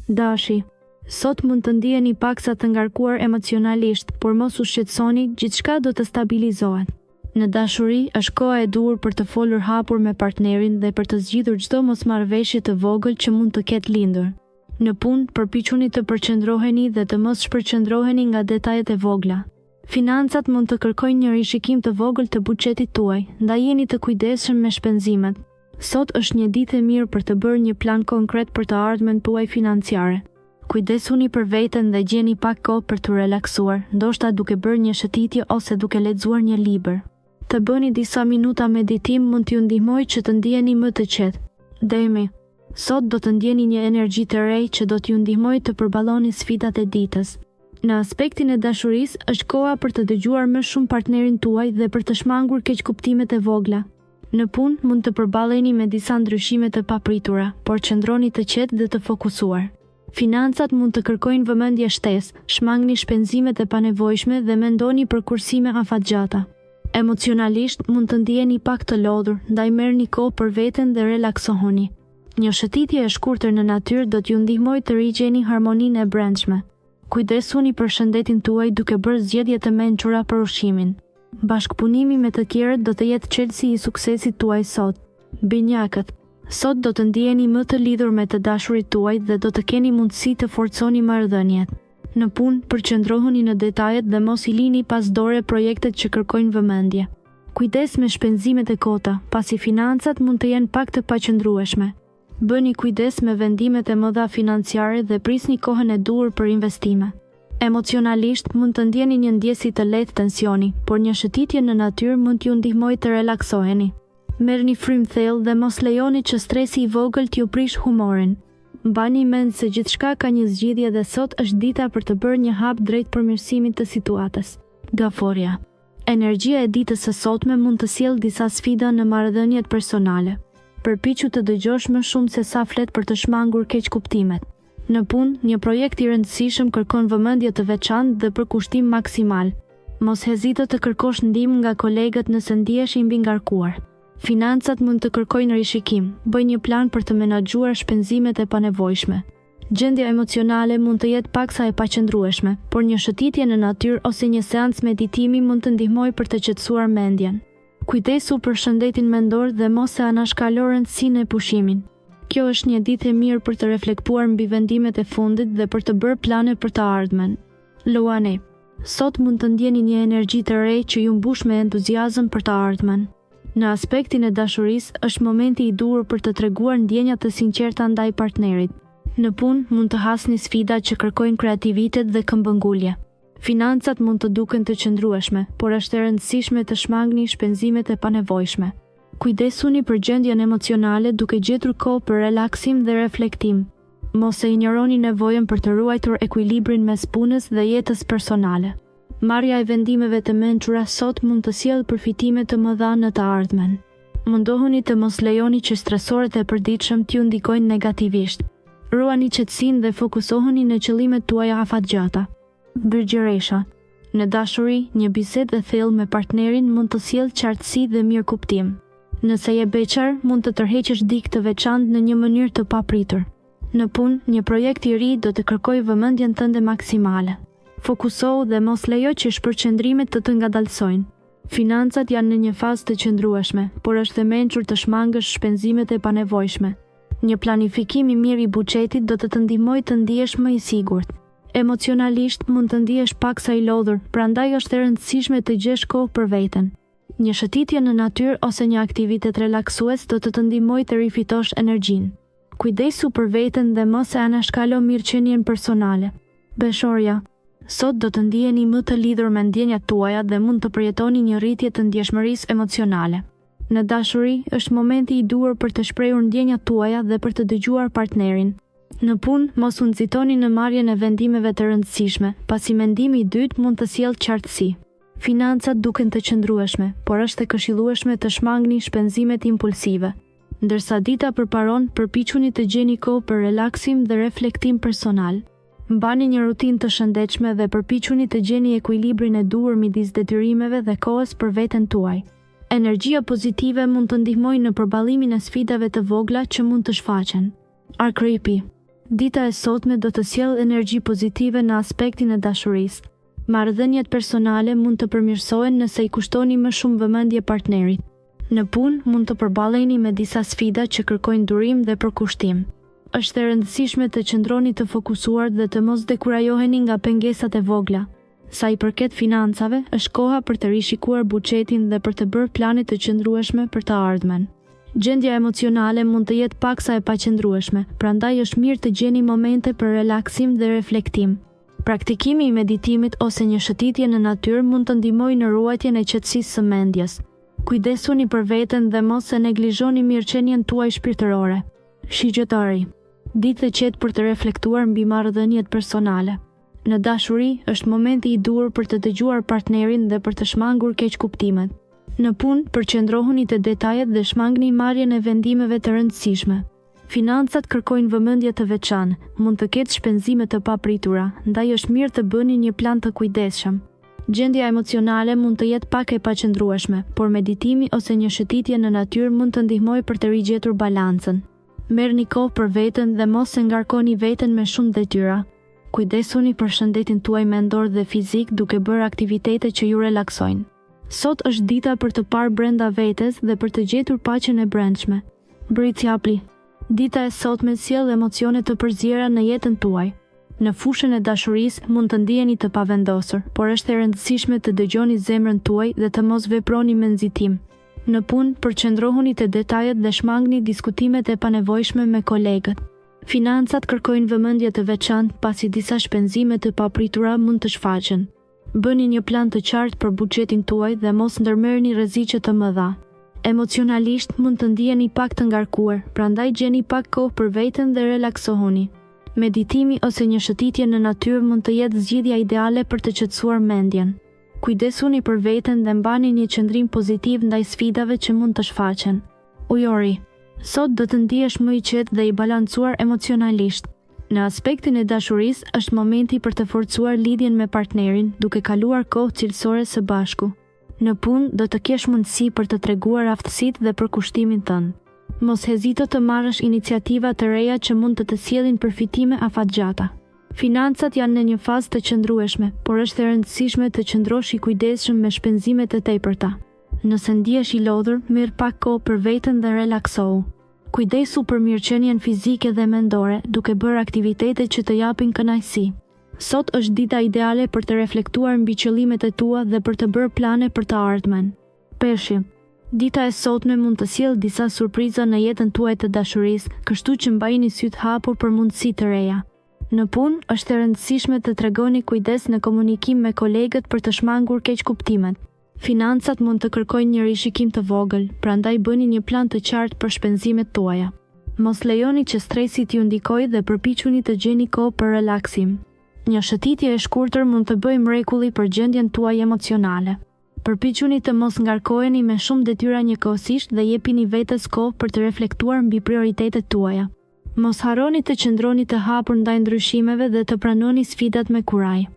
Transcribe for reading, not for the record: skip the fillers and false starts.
Dashi, sot mund të ndiheni paksa të ngarkuar emocionalisht, por mos u shqetësoni, gjithçka do të stabilizohet. Në dashuri, është koha e duhur për të folur hapur me partnerin dhe për të zgjidhur çdo mosmarrëveshje të vogël që mund të ketë lindur. Në punë, përpiquni të përqendroheni dhe të mos shpërqendroheni nga detajet e vogla. Financat mund të kërkojnë një rishikim të vogël të buxhetit tuaj, ndaj jeni të kujdesshëm me shpenzimet. Sot është një ditë e mirë për të bërë një plan konkret për të ardhmen tuaj financiare. Kujdesuni për veten dhe gjeni pak kohë për të relaksuar, ndoshta duke bërë një shëtitje ose duke lexuar një libër. Të bëni disa minuta meditim mund t'ju ndihmojë që të ndiheni më të qetë. Demi, sot do të ndjeni një energji të re që do t'ju ndihmojë të përballoni sfidat e ditës. Në aspektin e dashurisë, është koha për të dëgjuar më shumë partnerin tuaj dhe për të shmangur keqkuptimet e vogla. Në punë mund të përballeni me disa ndryshime të papritura, por qëndroni të qetë dhe të fokusuar. Financat mund të kërkojnë vëmendje shtesë, shmangni shpenzimet e panevojshme dhe mendoni për kursime afatgjata. Emocionalisht mund të ndiheni pak të lodhur, ndaj merrni kohë për veten dhe relaksohuni. Një shëtitje e shkurtër në natyrë do t'ju ndihmojë të rigjeni harmoninë e brendshme. Kujdesuni për shëndetin tuaj duke bërë zgjedhje të mençura për ushqimin. Bashkëpunimi me të tjerët do të jetë çelësi i suksesit tuaj sot. Binjakët, sot do të ndiheni më të lidhur me të dashurit tuaj dhe do të keni mundësi të forconi marrëdhëniet. Në punë, përqendrohuni në detajet dhe mos i lini pas dore projektet që kërkojnë vëmendje. Kujdes me shpenzimet e kota, pasi financat mund të jenë pak të paqëndrueshme. Bëni kujdes me vendimet e mëdha financiare dhe prisni kohën e duhur për investime. Emocionalisht mund të ndjeni një ndjesi të lehtë tensioni, por një shëtitje në natyrë mund t'ju ndihmojë të relaksoheni. Merrni frymë thellë dhe mos lejoni që stresi i vogël t'ju prish humorin. Mbani mend se gjithçka ka një zgjidhje dhe sot është dita për të bërë një hap drejt përmirësimit të situatës. Gaforja. Energjia e ditës së sotme mund të sjellë disa sfida në marrëdhëniet personale. Përpiqu të dëgjosh më shumë se sa flet për të shmangur keqkuptimet. Në punë, një projekt i rëndësishëm kërkon vëmendje të veçantë dhe përkushtim maksimal. Mos hezito të kërkosh ndihmë nga kolegët nëse ndihesh i mbi ngarkuar. Financat mund të kërkojnë rishikim, bëj një plan për të menaxhuar shpenzimet e panevojshme. Gjendja emocionale mund të jetë paksa e paqëndrueshme, por një shëtitje në natyrë ose një seancë meditimi mund të ndihmojë për të qetësuar mendjen. Kujdesu për shëndetin mendor dhe mos e anashkalo rëndësinë e pushimin. Kjo është një ditë e mirë për të reflektuar mbi vendimet e fundit dhe për të bërë plane për të ardhmen. Luani, sot mund të ndjeni një energji të re që ju mbush me entuziazëm për të ardhmen. Në aspektin e dashurisë, është momenti i duhur për të treguar ndjenja të sinqerta ndaj partnerit. Në punë, mund të hasni sfida që kërkojnë kreativitet dhe këmbëngulje. Financat mund të duken të qëndrueshme, por është e rëndësishme të shmangni shpenzimet e panevojshme. Kujdesuni për gjendjen emocionale duke gjetur kohë për relaksim dhe reflektim. Mos e injoroni nevojën për të ruajtur ekuilibrin mes punës dhe jetës personale. Marrja e vendimeve të mençura sot mund të sjellë përfitime të mëdha në të ardhmen. Mundohuni të mos lejoni që stresorët e përditshëm t'ju ndikojnë negativisht. Ruani qetësinë dhe fokusohuni në qëllimet tuaja afatgjata. Birgjëresha. Në dashuri, një bisedë e thellë me partnerin mund të sjellë qartësi dhe mirëkuptim. Nëse je beqar, mund të tërheqësh dikë të veçantë në një mënyrë të papritur. Në punë, një projekt i ri do të kërkojë vëmendjen tënde maksimale. Fokusohu dhe mos lejo që shpërqendrimet të ngadalsojnë. Financat janë në një fazë të qëndrueshme, por është e mençur të shmangësh shpenzimet e panevojshme. Një planifikim i mirë i buxhetit do të ndihmojë të ndihesh më i sigurt. Emocionalisht mund të ndihesh paksa i lodhur, prandaj është e rëndësishme të gjesh kohë për veten. Një shëtitje në natyrë ose një aktivitet relaksues do të ndihmojë të rifitosh energjinë. Kujdesu për veten dhe mos e anashkalo mirëqenien personale. Beshorja. Sot do të ndiheni më të lidhur me ndjenjat tuaja dhe mund të përjetoni një rritje të ndjeshmërisë emocionale. Në dashuri, është momenti i duhur për të shprehur ndjenjat tuaja dhe për të dëgjuar partnerin. Në punë, mos u nxitoni në marrjen e vendimeve të rëndësishme, pasi mendimi i dytë mund të sjellë qartësi. Financat duken të qëndrueshme, por është e këshillueshme të shmangni shpenzimet impulsive. Ndërsa dita përparon, përpiquni të gjeni kohë për relaksim dhe reflektim personal. Mbani një rutinë të shëndetshme dhe përpiquni të gjeni ekuilibrin e duhur midis detyrimeve dhe kohës për veten tuaj. Energjia pozitive mund të ndihmojë në përballimin e sfidave të vogla që mund të shfaqen. Arkripi. Dita e sotme do të sjellë energji pozitive në aspektin e dashurisë. Marrëdhëniet personale mund të përmirësohen nëse i kushtoni më shumë vëmendje partnerit. Në punë mund të përballeni me disa sfida që kërkojnë durim dhe përkushtim. Është e rëndësishme të qëndroni të fokusuar dhe të mos dekurajoheni nga pengesat e vogla. Sa i përket financave, është koha për të rishikuar buxhetin dhe për të bërë plane të qëndrueshme për të ardhmen. Gjendja emocionale mund të jetë paksa e paqëndrueshme, prandaj është mirë të gjeni momente për relaksim dhe reflektim. Praktikimi i meditimit ose një shëtitje në natyrë mund të ndihmojë në ruajtjen e qetësisë së mendjes. Kujdesuni për veten dhe mos e neglizhoni mirëqenien tuaj shpirtërore. Shigjetari. Ditë e qetë për të reflektuar mbi marrëdhëniet personale. Në dashuri është momenti i duhur për të dëgjuar partnerin dhe për të shmangur keqkuptimet. Në punë, përqendrohuni te detajet dhe shmangni marrjen e vendimeve të rëndësishme. Financat kërkojnë vëmendje të veçantë, mund të ketë shpenzime të papritura, ndaj është mirë të bëni një plan të kujdesshëm. Gjendja emocionale mund të jetë pak e paqëndrueshme, por meditimi ose një shëtitje në natyrë mund të ndihmojë për të rigjetur balancën. Merrni kohë për veten dhe mos e ngarkoni veten me shumë detyra. Kujdesuni për shëndetin tuaj mendor dhe fizik duke bërë aktivitete që ju relaksojnë. Sot është dita për të parë brenda vetes dhe për të gjetur paqen e brendshme. Britjapli. Dita e sotme sjell emocione të përziera në jetën tuaj. Në fushën e dashurisë mund të ndiheni të pavendosur, por është e rëndësishme të dëgjoni zemrën tuaj dhe të mos veproni me nxitim. Në punë, përqendrohuni te detajet dhe shmangni diskutimet e panevojshme me kolegët. Financat kërkojnë vëmendje të veçantë pasi disa shpenzime të papritura mund të shfaqen. Bëni një plan të qartë për buxhetin tuaj dhe mos ndërmerrni rreziqe të mëdha. Emocionalisht mund të ndiheni pak të ngarkuar, prandaj gjeni pak kohë për veten dhe relaksohuni. Meditimi ose një shëtitje në natyrë mund të jetë zgjidhja ideale për të qetësuar mendjen. Kujdesuni për veten dhe mbani një qëndrim pozitiv ndaj sfidave që mund të shfaqen. Ujori. Sot do të ndihesh më i qetë dhe i balancuar emocionalisht. Në aspektin e dashurisë është momenti për të forcuar lidhjen me partnerin, duke kaluar kohë cilësore së bashku. Në punë do të kesh mundësi për të treguar aftësitë dhe përkushtimin tënd. Mos hezito të marrësh iniciativa të reja që mund të sjellin përfitime afatgjata. Financat janë në një fazë të qëndrueshme, por është e rëndësishme të qëndrosh i kujdesshëm me shpenzimet e tepërta. Nëse ndihesh i lodhur, merr pak kohë për veten dhe relaksohu. Kujdesu për mirëqenien fizike dhe mendore, duke bërë aktivitete që të japin kënaqësi. Sot është dita ideale për të reflektuar mbi qëllimet e tua dhe për të bërë plane për të ardhmen. Peshqi. Dita e sotme mund të sjellë disa surpriza në jetën tuaj të dashurisë, kështu që mbajini syt hapur për mundësi të reja. Në punë, është e rëndësishme të tregoni kujdes në komunikim me kolegët për të shmangur keqkuptimet. Financat mund të kërkojnë një rishikim të vogël, prandaj bëni një plan të qartë për shpenzimet tuaja. Mos lejoni që stresi t'ju ndikojë dhe përpiquni të gjeni kohë për relaksim. Një shëtitje e shkurtër mund të bëjë mrekulli për gjendjen tuaj emocionale. Përpiquni të mos ngarkoheni me shumë detyra njëkohësisht dhe jepini vetes kohë për të reflektuar mbi prioritetet tuaja. Mos harroni të qëndroni të hapur ndaj ndryshimeve dhe të pranoni sfidat me kuraj.